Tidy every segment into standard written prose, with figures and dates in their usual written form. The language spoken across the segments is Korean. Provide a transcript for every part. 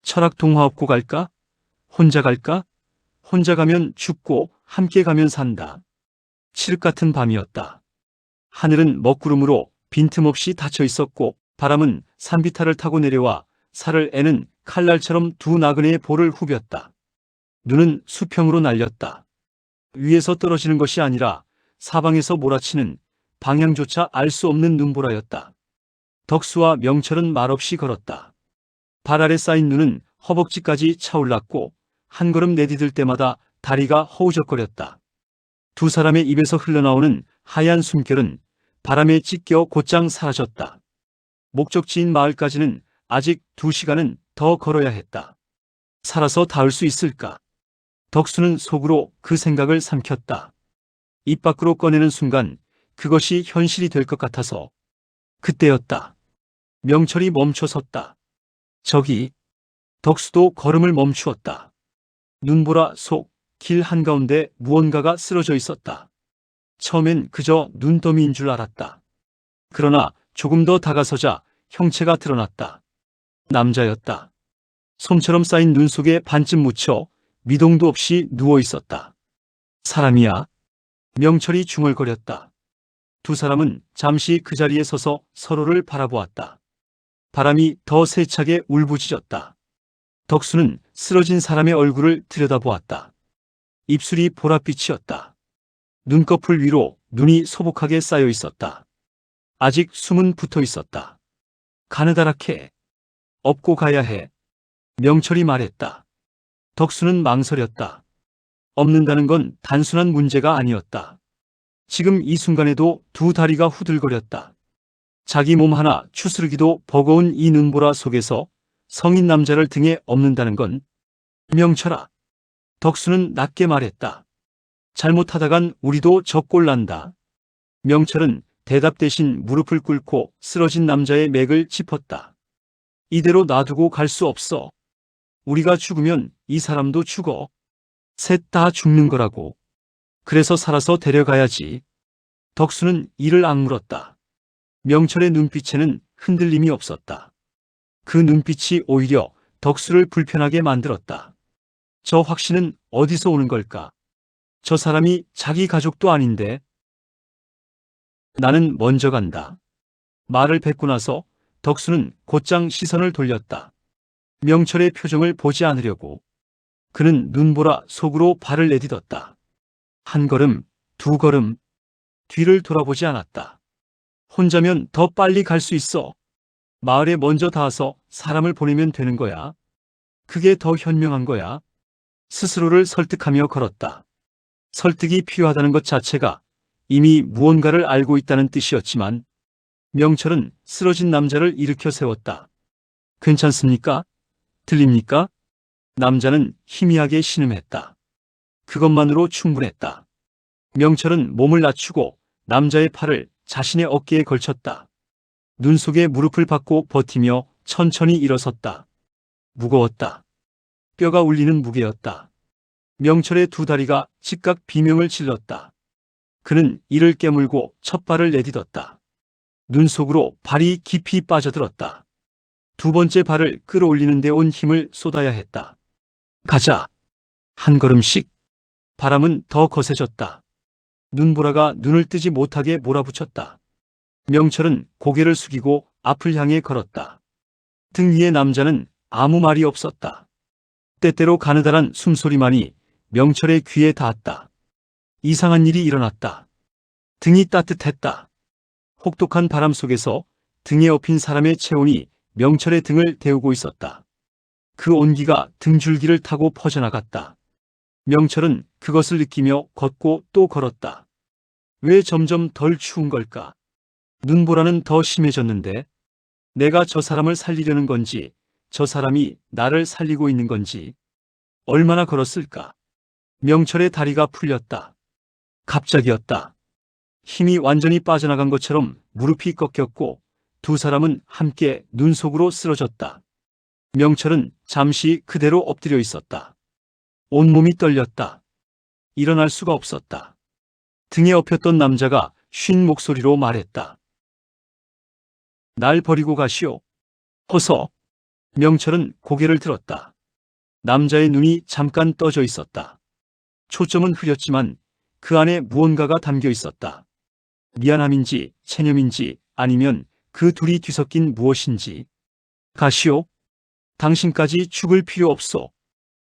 철학 동화 없고 갈까? 혼자 갈까? 혼자 가면 죽고 함께 가면 산다. 칠흑 같은 밤이었다. 하늘은 먹구름으로 빈틈없이 닫혀 있었고 바람은 산비탈을 타고 내려와 살을 애는 칼날처럼 두 나그네의 볼을 후볐다. 눈은 수평으로 날렸다. 위에서 떨어지는 것이 아니라 사방에서 몰아치는 방향조차 알 수 없는 눈보라였다. 덕수와 명철은 말없이 걸었다. 발 아래 쌓인 눈은 허벅지까지 차올랐고 한 걸음 내디딜 때마다 다리가 허우적거렸다. 두 사람의 입에서 흘러나오는 하얀 숨결은 바람에 찢겨 곧장 사라졌다. 목적지인 마을까지는 아직 2시간은 더 걸어야 했다. 살아서 닿을 수 있을까? 덕수는 속으로 그 생각을 삼켰다. 입 밖으로 꺼내는 순간 그것이 현실이 될 것 같아서. 그때였다. 명철이 멈춰 섰다. 저기. 덕수도 걸음을 멈추었다. 눈보라 속 길 한가운데 무언가가 쓰러져 있었다. 처음엔 그저 눈더미인 줄 알았다. 그러나 조금 더 다가서자 형체가 드러났다. 남자였다. 솜처럼 쌓인 눈 속에 반쯤 묻혀 미동도 없이 누워 있었다. 사람이야? 명철이 중얼거렸다. 두 사람은 잠시 그 자리에 서서 서로를 바라보았다. 바람이 더 세차게 울부짖었다. 덕수는 쓰러진 사람의 얼굴을 들여다보았다. 입술이 보랏빛이었다. 눈꺼풀 위로 눈이 소복하게 쌓여 있었다. 아직 숨은 붙어 있었다. 가느다랗게. 업고 가야 해. 명철이 말했다. 덕수는 망설였다. 없는다는 건 단순한 문제가 아니었다. 지금 이 순간에도 두 다리가 후들거렸다. 자기 몸 하나 추스르기도 버거운 이 눈보라 속에서 성인 남자를 등에 업는다는 건. 명철아. 덕수는 낮게 말했다. 잘못하다간 우리도 저 꼴 난다. 명철은 대답 대신 무릎을 꿇고 쓰러진 남자의 맥을 짚었다. 이대로 놔두고 갈 수 없어. 우리가 죽으면 이 사람도 죽어. 셋 다 죽는 거라고. 그래서 살아서 데려가야지. 덕수는 이를 악물었다. 명철의 눈빛에는 흔들림이 없었다. 그 눈빛이 오히려 덕수를 불편하게 만들었다. 저 확신은 어디서 오는 걸까? 저 사람이 자기 가족도 아닌데. 나는 먼저 간다. 말을 뱉고 나서 덕수는 곧장 시선을 돌렸다. 명철의 표정을 보지 않으려고. 그는 눈보라 속으로 발을 내딛었다. 한 걸음, 두 걸음. 뒤를 돌아보지 않았다. 혼자면 더 빨리 갈 수 있어. 마을에 먼저 닿아서 사람을 보내면 되는 거야. 그게 더 현명한 거야. 스스로를 설득하며 걸었다. 설득이 필요하다는 것 자체가 이미 무언가를 알고 있다는 뜻이었지만 명철은 쓰러진 남자를 일으켜 세웠다. 괜찮습니까? 들립니까? 남자는 희미하게 신음했다. 그것만으로 충분했다. 명철은 몸을 낮추고 남자의 팔을 자신의 어깨에 걸쳤다. 눈 속에 무릎을 박고 버티며 천천히 일어섰다. 무거웠다. 뼈가 울리는 무게였다. 명철의 두 다리가 즉각 비명을 질렀다. 그는 이를 깨물고 첫 발을 내딛었다. 눈 속으로 발이 깊이 빠져들었다. 두 번째 발을 끌어올리는 데 온 힘을 쏟아야 했다. 가자. 한 걸음씩. 바람은 더 거세졌다. 눈보라가 눈을 뜨지 못하게 몰아붙였다. 명철은 고개를 숙이고 앞을 향해 걸었다. 등 위의 남자는 아무 말이 없었다. 때때로 가느다란 숨소리만이 명철의 귀에 닿았다. 이상한 일이 일어났다. 등이 따뜻했다. 혹독한 바람 속에서 등에 업힌 사람의 체온이 명철의 등을 데우고 있었다. 그 온기가 등줄기를 타고 퍼져나갔다. 명철은 그것을 느끼며 걷고 또 걸었다. 왜 점점 덜 추운 걸까? 눈보라는 더 심해졌는데 내가 저 사람을 살리려는 건지 저 사람이 나를 살리고 있는 건지. 얼마나 걸었을까? 명철의 다리가 풀렸다. 갑자기였다. 힘이 완전히 빠져나간 것처럼 무릎이 꺾였고 두 사람은 함께 눈 속으로 쓰러졌다. 명철은 잠시 그대로 엎드려 있었다. 온몸이 떨렸다. 일어날 수가 없었다. 등에 업혔던 남자가 쉰 목소리로 말했다. 날 버리고 가시오. 어서. 명철은 고개를 들었다. 남자의 눈이 잠깐 떠져 있었다. 초점은 흐렸지만 그 안에 무언가가 담겨 있었다. 미안함인지 체념인지 아니면 그 둘이 뒤섞인 무엇인지. 가시오. 당신까지 죽을 필요 없소.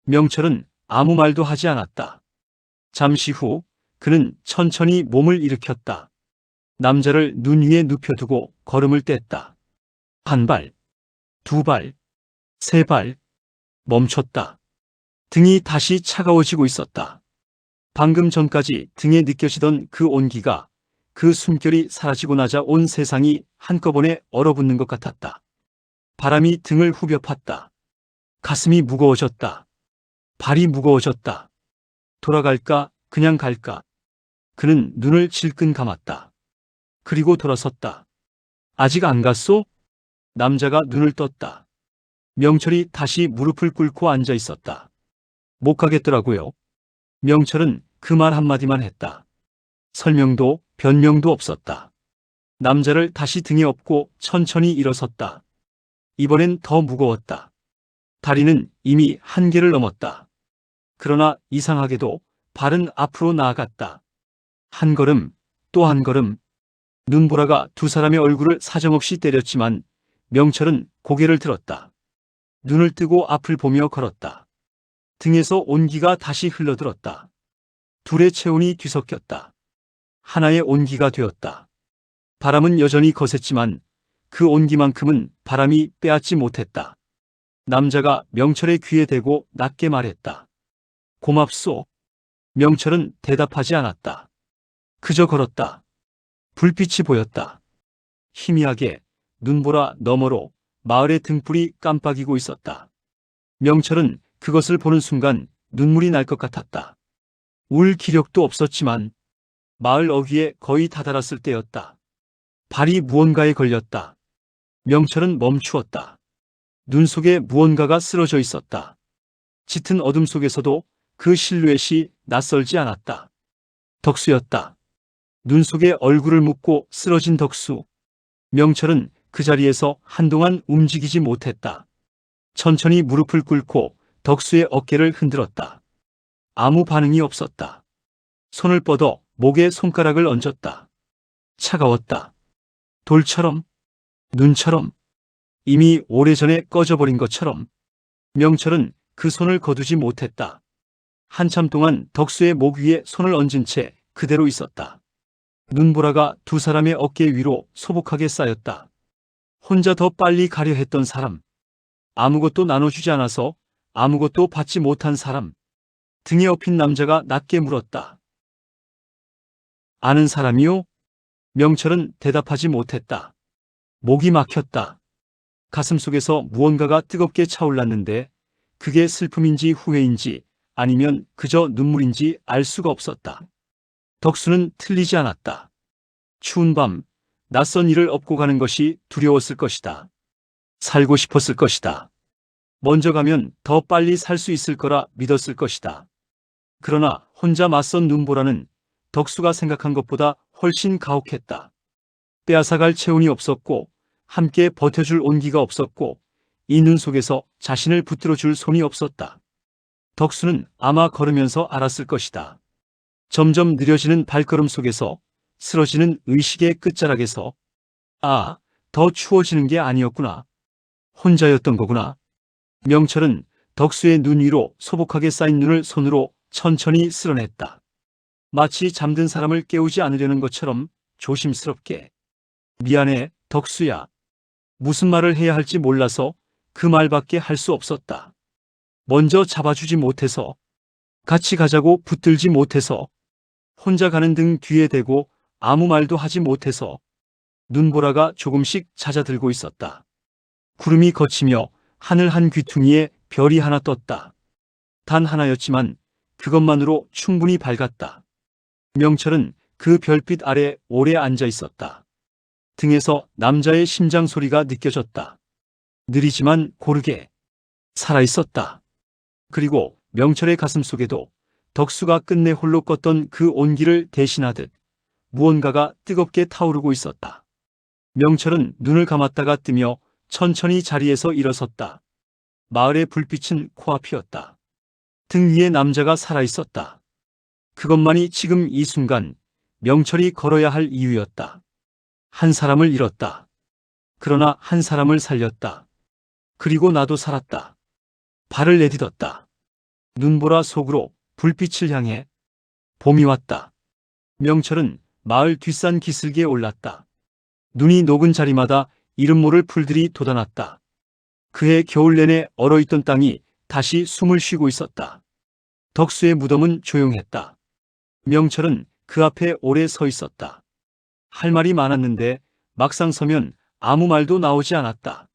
명철은 아무 말도 하지 않았다. 잠시 후 그는 천천히 몸을 일으켰다. 남자를 눈 위에 눕혀두고 걸음을 뗐다. 한 발, 두 발, 세 발. 멈췄다. 등이 다시 차가워지고 있었다. 방금 전까지 등에 느껴지던 그 온기가, 그 숨결이 사라지고 나자 온 세상이 한꺼번에 얼어붙는 것 같았다. 바람이 등을 후벼 팠다. 가슴이 무거워졌다. 발이 무거워졌다. 돌아갈까, 그냥 갈까. 그는 눈을 질끈 감았다. 그리고 돌아섰다. 아직 안 갔소? 남자가 눈을 떴다. 명철이 다시 무릎을 꿇고 앉아 있었다. 못 가겠더라고요. 명철은 그 말 한마디만 했다. 설명도 변명도 없었다. 남자를 다시 등에 업고 천천히 일어섰다. 이번엔 더 무거웠다. 다리는 이미 한계를 넘었다. 그러나 이상하게도 발은 앞으로 나아갔다. 한 걸음, 또 한 걸음. 눈보라가 두 사람의 얼굴을 사정없이 때렸지만 명철은 고개를 들었다. 눈을 뜨고 앞을 보며 걸었다. 등에서 온기가 다시 흘러들었다. 둘의 체온이 뒤섞였다. 하나의 온기가 되었다. 바람은 여전히 거셌지만 그 온기만큼은 바람이 빼앗지 못했다. 남자가 명철의 귀에 대고 낮게 말했다. 고맙소. 명철은 대답하지 않았다. 그저 걸었다. 불빛이 보였다. 희미하게 눈보라 너머로 마을의 등불이 깜빡이고 있었다. 명철은 그것을 보는 순간 눈물이 날 것 같았다. 울 기력도 없었지만 마을 어귀에 거의 다다랐을 때였다. 발이 무언가에 걸렸다. 명철은 멈추었다. 눈 속에 무언가가 쓰러져 있었다. 짙은 어둠 속에서도 그 실루엣이 낯설지 않았다. 덕수였다. 눈 속에 얼굴을 묻고 쓰러진 덕수. 명철은 그 자리에서 한동안 움직이지 못했다. 천천히 무릎을 꿇고 덕수의 어깨를 흔들었다. 아무 반응이 없었다. 손을 뻗어 목에 손가락을 얹었다. 차가웠다. 돌처럼, 눈처럼, 이미 오래전에 꺼져버린 것처럼. 명철은 그 손을 거두지 못했다. 한참 동안 덕수의 목 위에 손을 얹은 채 그대로 있었다. 눈보라가 두 사람의 어깨 위로 소복하게 쌓였다. 혼자 더 빨리 가려 했던 사람. 아무것도 나눠주지 않아서 아무것도 받지 못한 사람. 등에 업힌 남자가 낮게 물었다. 아는 사람이요? 명철은 대답하지 못했다. 목이 막혔다. 가슴속에서 무언가가 뜨겁게 차올랐는데 그게 슬픔인지 후회인지 아니면 그저 눈물인지 알 수가 없었다. 덕수는 틀리지 않았다. 추운 밤, 낯선 일을 업고 가는 것이 두려웠을 것이다. 살고 싶었을 것이다. 먼저 가면 더 빨리 살 수 있을 거라 믿었을 것이다. 그러나 혼자 맞선 눈보라는 덕수가 생각한 것보다 훨씬 가혹했다. 빼앗아갈 체온이 없었고 함께 버텨줄 온기가 없었고 이 눈 속에서 자신을 붙들어줄 손이 없었다. 덕수는 아마 걸으면서 알았을 것이다. 점점 느려지는 발걸음 속에서 쓰러지는 의식의 끝자락에서 아, 더 추워지는 게 아니었구나. 혼자였던 거구나. 명철은 덕수의 눈 위로 소복하게 쌓인 눈을 손으로 천천히 쓸어냈다. 마치 잠든 사람을 깨우지 않으려는 것처럼 조심스럽게. 미안해, 덕수야. 무슨 말을 해야 할지 몰라서 그 말밖에 할 수 없었다. 먼저 잡아주지 못해서, 같이 가자고 붙들지 못해서, 혼자 가는 등 뒤에 대고 아무 말도 하지 못해서. 눈보라가 조금씩 잦아들고 있었다. 구름이 걷히며 하늘 한 귀퉁이에 별이 하나 떴다. 단 하나였지만 그것만으로 충분히 밝았다. 명철은 그 별빛 아래 오래 앉아 있었다. 등에서 남자의 심장 소리가 느껴졌다. 느리지만 고르게 살아있었다. 그리고 명철의 가슴 속에도 덕수가 끝내 홀로 껐던 그 온기를 대신하듯 무언가가 뜨겁게 타오르고 있었다. 명철은 눈을 감았다가 뜨며 천천히 자리에서 일어섰다. 마을의 불빛은 코앞이었다. 등 위에 남자가 살아있었다. 그것만이 지금 이 순간 명철이 걸어야 할 이유였다. 한 사람을 잃었다. 그러나 한 사람을 살렸다. 그리고 나도 살았다. 발을 내딛었다. 눈보라 속으로 불빛을 향해 봄이 왔다. 명철은 마을 뒷산 기슭에 올랐다. 눈이 녹은 자리마다 이름 모를 풀들이 돋아났다. 그해 겨울 내내 얼어있던 땅이 다시 숨을 쉬고 있었다. 덕수의 무덤은 조용했다. 명철은 그 앞에 오래 서 있었다. 할 말이 많았는데 막상 서면 아무 말도 나오지 않았다.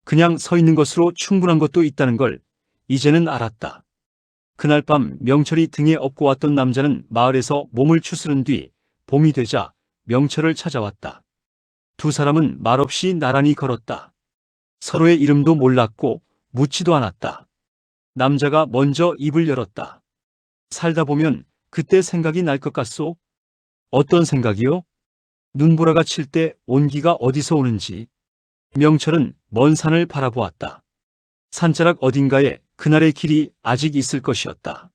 그냥 서 있는 것으로 충분한 것도 있다는 걸 이제는 알았다. 그날 밤 명철이 등에 업고 왔던 남자는 마을에서 몸을 추스른 뒤 봄이 되자 명철을 찾아왔다. 두 사람은 말없이 나란히 걸었다. 서로의 이름도 몰랐고 묻지도 않았다. 남자가 먼저 입을 열었다. 살다 보면 그때 생각이 날 것 같소? 어떤 생각이요? 눈보라가 칠 때 온기가 어디서 오는지. 명철은 먼 산을 바라보았다. 산자락 어딘가에 그날의 길이 아직 있을 것이었다.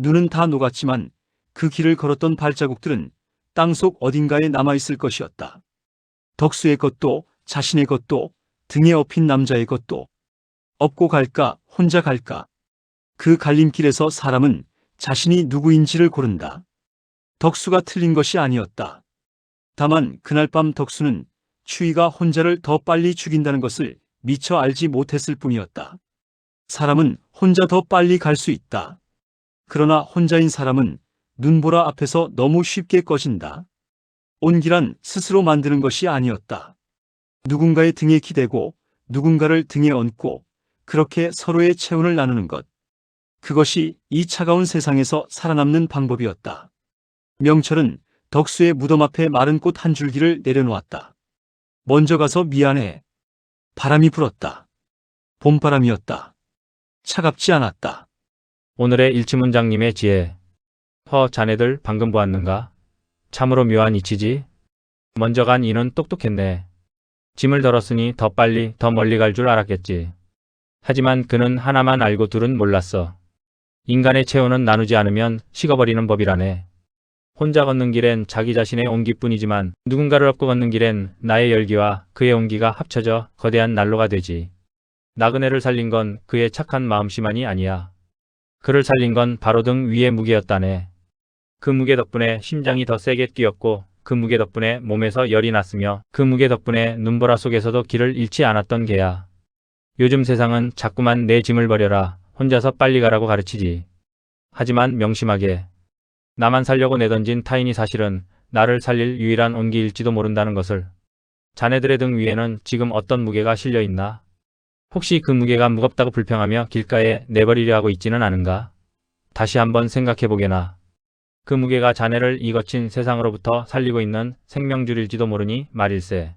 눈은 다 녹았지만 그 길을 걸었던 발자국들은 땅속 어딘가에 남아있을 것이었다. 덕수의 것도 자신의 것도 등에 업힌 남자의 것도. 업고 갈까 혼자 갈까. 그 갈림길에서 사람은 자신이 누구인지를 고른다. 덕수가 틀린 것이 아니었다. 다만 그날 밤 덕수는 추위가 혼자를 더 빨리 죽인다는 것을 미처 알지 못했을 뿐이었다. 사람은 혼자 더 빨리 갈 수 있다. 그러나 혼자인 사람은 눈보라 앞에서 너무 쉽게 꺼진다. 온기란 스스로 만드는 것이 아니었다. 누군가의 등에 기대고 누군가를 등에 얹고 그렇게 서로의 체온을 나누는 것. 그것이 이 차가운 세상에서 살아남는 방법이었다. 명철은 덕수의 무덤 앞에 마른 꽃 한 줄기를 내려놓았다. 먼저 가서 미안해. 바람이 불었다. 봄바람이었다. 차갑지 않았다. 오늘의 일치문장님의 지혜. 자네들 방금 보았는가? 참으로 묘한 이치지? 먼저 간 이는 똑똑했네. 짐을 덜었으니 더 빨리 더 멀리 갈 줄 알았겠지. 하지만 그는 하나만 알고 둘은 몰랐어. 인간의 체온은 나누지 않으면 식어버리는 법이라네. 혼자 걷는 길엔 자기 자신의 온기뿐이지만 누군가를 업고 걷는 길엔 나의 열기와 그의 온기가 합쳐져 거대한 난로가 되지. 나그네를 살린 건 그의 착한 마음씨만이 아니야. 그를 살린 건 바로 등 위의 무게였다네. 그 무게 덕분에 심장이 더 세게 뛰었고 그 무게 덕분에 몸에서 열이 났으며 그 무게 덕분에 눈보라 속에서도 길을 잃지 않았던 게야. 요즘 세상은 자꾸만 내 짐을 버려라, 혼자서 빨리 가라고 가르치지. 하지만 명심하게. 나만 살려고 내던진 타인이 사실은 나를 살릴 유일한 온기일지도 모른다는 것을. 자네들의 등 위에는 지금 어떤 무게가 실려 있나? 혹시 그 무게가 무겁다고 불평하며 길가에 내버리려 하고 있지는 않은가? 다시 한번 생각해보게나. 그 무게가 자네를 이 거친 세상으로부터 살리고 있는 생명줄일지도 모르니 말일세.